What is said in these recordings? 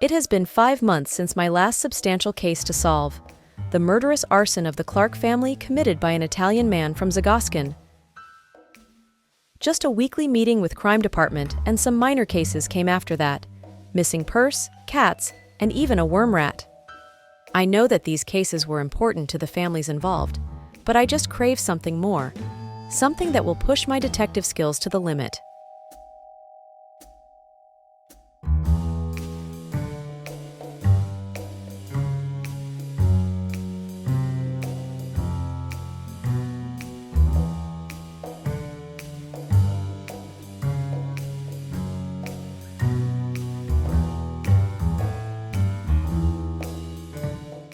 It has been 5 months since my last substantial case to solve: the murderous arson of the Clark family committed by an Italian man from Zagoskin. Just a weekly meeting with crime department and some minor cases came after that: missing purse, cats, and even a worm rat. I know that these cases were important to the families involved, but I just crave something more, something that will push my detective skills to the limit.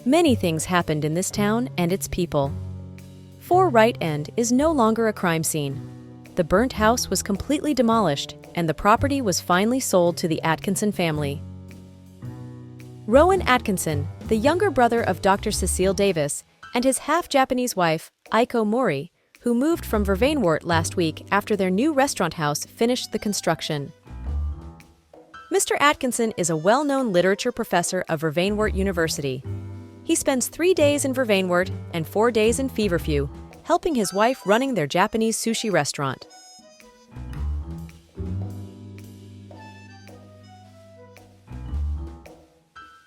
Many things happened in this town and its people. 4 Right End is no longer a crime scene. The burnt house was completely demolished, and the property was finally sold to the Atkinson family. Rowan Atkinson, the younger brother of Dr. Cecile Davis, and his half-Japanese wife, Aiko Mori, who moved from Vervainwort last week after their new restaurant house finished the construction. Mr. Atkinson is a well-known literature professor of Vervainwort University. He spends 3 days in Vervainwort and 4 days in Feverfew, helping his wife running their Japanese sushi restaurant.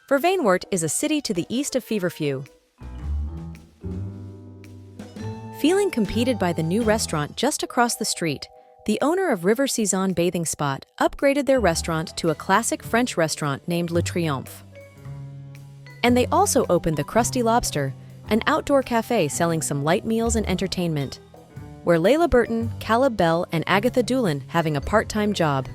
Vervainwort is a city to the east of Feverfew. Feeling competed by the new restaurant just across the street, the owner of River Saison Bathing Spot upgraded their restaurant to a classic French restaurant named Le Triomphe. And they also opened the Krusty Lobster, an outdoor cafe selling some light meals and entertainment, where Layla Burton, Caleb Bell, and Agatha Doolin having a part-time job.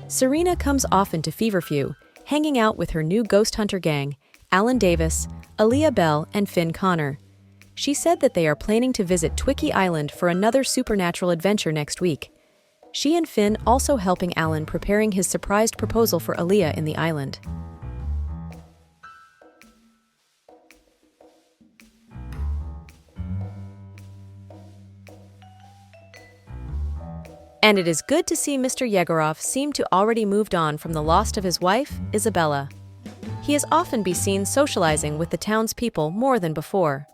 Serena comes often to Feverfew, hanging out with her new ghost hunter gang, Alan Davis, Aaliyah Bell, and Finn Connor. She said that they are planning to visit Twicky Island for another supernatural adventure next week. She and Finn also helping Alan preparing his surprised proposal for Aaliyah in the island. And it is good to see Mr. Yegorov seem to already moved on from the loss of his wife, Isabella. He is often be seen socializing with the townspeople more than before.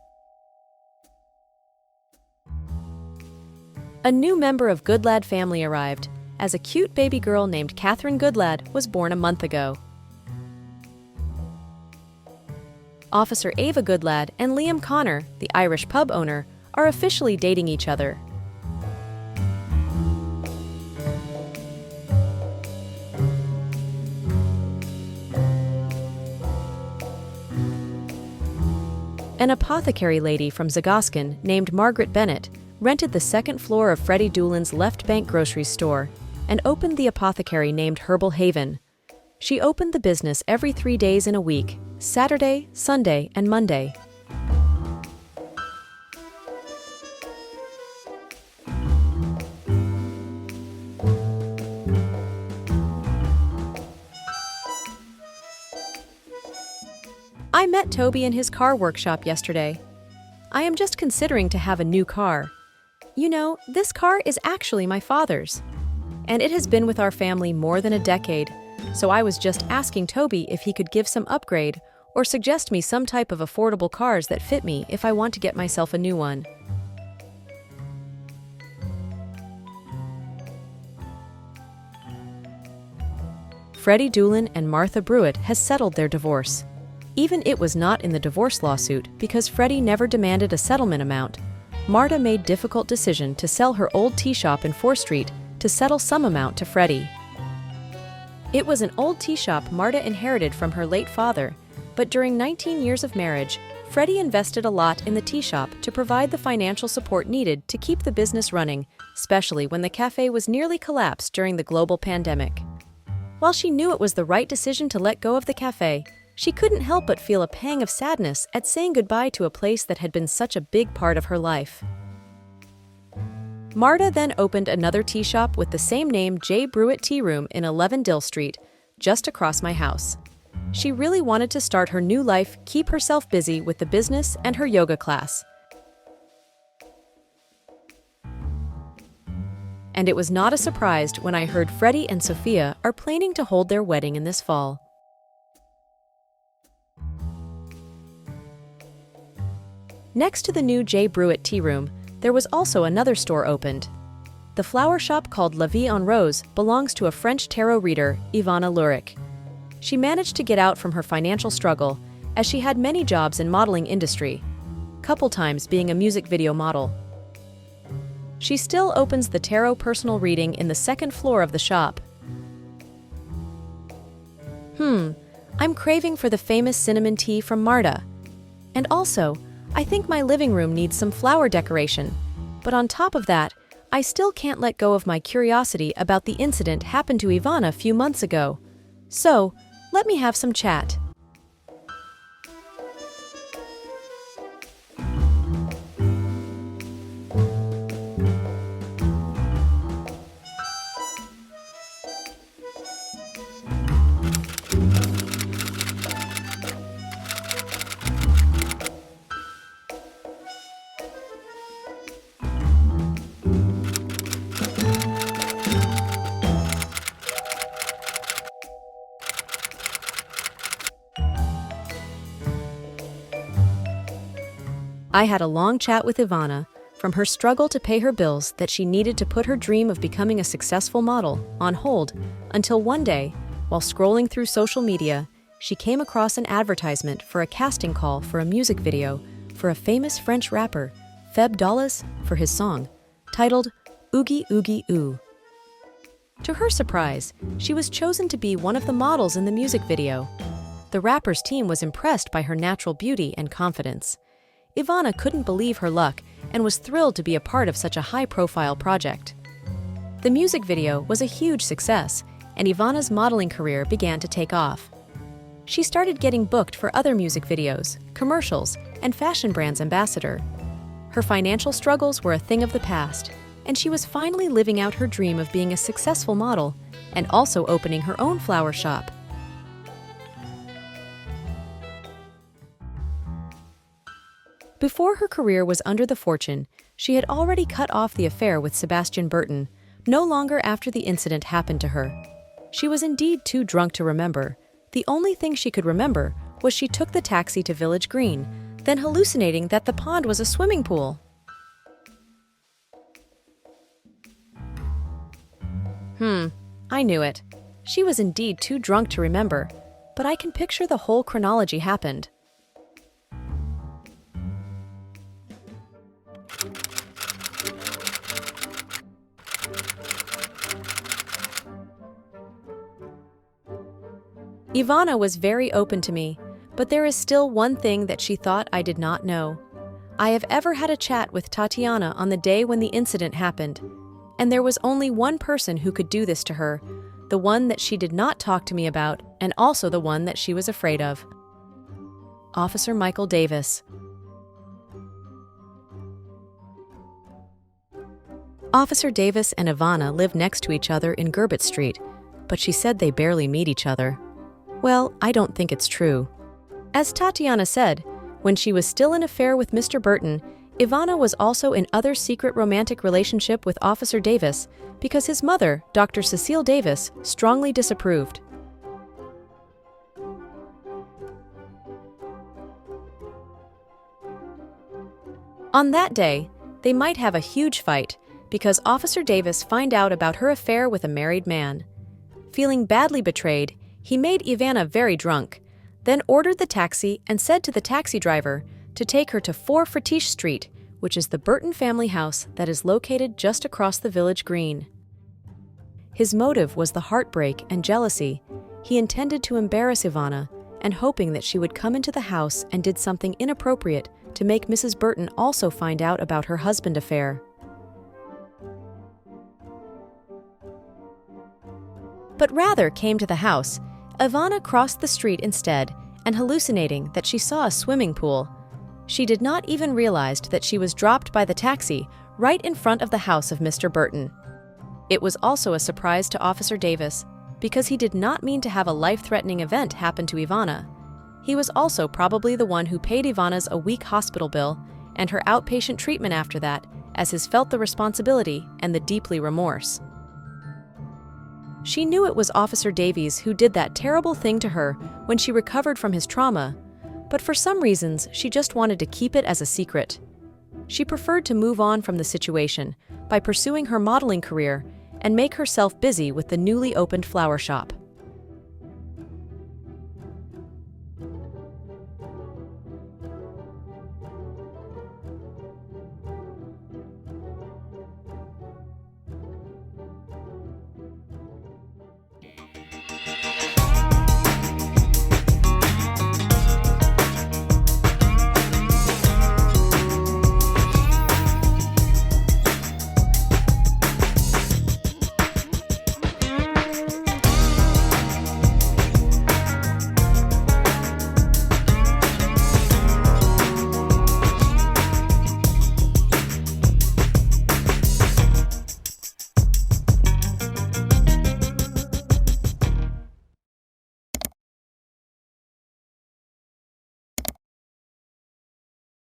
A new member of Goodlad family arrived, as a cute baby girl named Catherine Goodlad was born a month ago. Officer Ava Goodlad and Liam Connor, the Irish pub owner, are officially dating each other. An apothecary lady from Zagoskin named Margaret Bennett rented the second floor of Freddie Doolin's Left Bank grocery store and opened the apothecary named Herbal Haven. She opened the business every 3 days in a week: Saturday, Sunday, and Monday. I met Toby in his car workshop yesterday. I am just considering to have a new car. You know, this car is actually my father's. And it has been with our family more than a decade, so I was just asking Toby if he could give some upgrade or suggest me some type of affordable cars that fit me if I want to get myself a new one. Freddie Doolin and Martha Brewitt has settled their divorce. Even it was not in the divorce lawsuit because Freddie never demanded a settlement amount. Marta made difficult decision to sell her old tea shop in 4th Street to settle some amount to Freddie. It was an old tea shop Marta inherited from her late father, but during 19 years of marriage, Freddie invested a lot in the tea shop to provide the financial support needed to keep the business running, especially when the cafe was nearly collapsed during the global pandemic. While she knew it was the right decision to let go of the cafe, she couldn't help but feel a pang of sadness at saying goodbye to a place that had been such a big part of her life. Marta then opened another tea shop with the same name, J. Brewitt Tea Room, in 11 Dill Street, just across my house. She really wanted to start her new life, keep herself busy with the business and her yoga class. And it was not a surprise when I heard Freddie and Sophia are planning to hold their wedding in this fall. Next to the new J. Brewitt tea room, there was also another store opened. The flower shop called La Vie en Rose belongs to a French tarot reader, Yvana Luric. She managed to get out from her financial struggle, as she had many jobs in modeling industry, couple times being a music video model. She still opens the tarot personal reading in the second floor of the shop. I'm craving for the famous cinnamon tea from Marta. And also, I think my living room needs some flower decoration. But on top of that, I still can't let go of my curiosity about the incident happened to Yvana a few months ago. So, let me have some chat. I had a long chat with Yvana, from her struggle to pay her bills that she needed to put her dream of becoming a successful model on hold, until one day, while scrolling through social media, she came across an advertisement for a casting call for a music video for a famous French rapper, Feb Dallas, for his song, titled Oogie Oogie Ooh. To her surprise, she was chosen to be one of the models in the music video. The rapper's team was impressed by her natural beauty and confidence. Yvana couldn't believe her luck and was thrilled to be a part of such a high-profile project. The music video was a huge success, and Yvana's modeling career began to take off. She started getting booked for other music videos, commercials, and fashion brands ambassador. Her financial struggles were a thing of the past, and she was finally living out her dream of being a successful model and also opening her own flower shop. Before her career was under the fortune, she had already cut off the affair with Sebastian Burton, no longer after the incident happened to her. She was indeed too drunk to remember. The only thing she could remember was she took the taxi to Village Green, then hallucinating that the pond was a swimming pool. I knew it. She was indeed too drunk to remember, but I can picture the whole chronology happened. Yvana was very open to me, but there is still one thing that she thought I did not know. I have ever had a chat with Tatiana on the day when the incident happened, and there was only one person who could do this to her, the one that she did not talk to me about, and also the one that she was afraid of. Officer Michael Davis. Officer Davis and Yvana live next to each other in Gerbit Street, but she said they barely meet each other. Well, I don't think it's true. As Tatiana said, when she was still in affair with Mr. Burton, Yvana was also in other secret romantic relationship with Officer Davis because his mother, Dr. Cecile Davis, strongly disapproved. On that day, they might have a huge fight because Officer Davis find out about her affair with a married man. Feeling badly betrayed, he made Yvana very drunk, then ordered the taxi and said to the taxi driver to take her to 4 Fratiche Street, which is the Burton family house that is located just across the Village Green. His motive was the heartbreak and jealousy. He intended to embarrass Yvana and hoping that she would come into the house and did something inappropriate to make Mrs. Burton also find out about her husband affair. But rather came to the house, Yvana crossed the street instead and hallucinating that she saw a swimming pool. She did not even realize that she was dropped by the taxi right in front of the house of Mr. Burton. It was also a surprise to Officer Davis, because he did not mean to have a life-threatening event happen to Ivana. He was also probably the one who paid Ivana's a week hospital bill and her outpatient treatment after that, as he felt the responsibility and the deeply remorse. She knew it was Officer Davies who did that terrible thing to her when she recovered from his trauma, but for some reasons she just wanted to keep it as a secret. She preferred to move on from the situation by pursuing her modeling career and make herself busy with the newly opened flower shop.